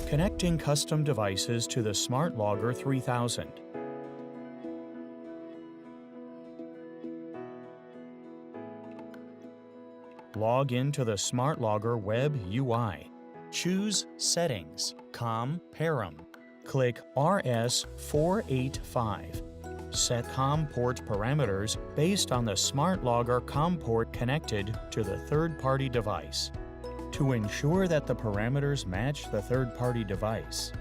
Connecting custom devices to the SmartLogger3000. Log into the SmartLogger web UI. Choose Settings, COM Param. Click RS485. Set COM port parameters based on the SmartLogger COM port connected to the third-party device. To ensure that the parameters match the third-party device,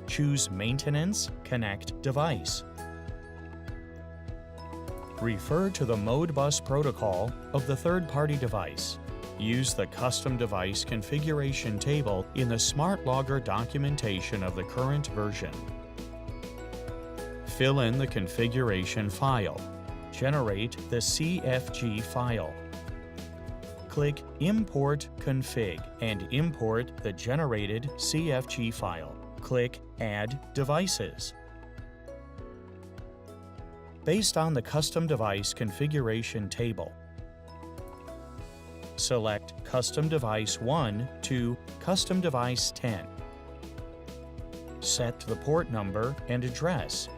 choose Maintenance Connect Device. Refer to the Modbus protocol of the third-party device. Use the custom device configuration table in the SmartLogger documentation of the current version. Fill in the configuration file. Generate the CFG file. Click Import Config and import the generated CFG file. Click Add Devices. Based on the custom device configuration table, select Custom Device 1 to Custom Device 10. Set the port number and address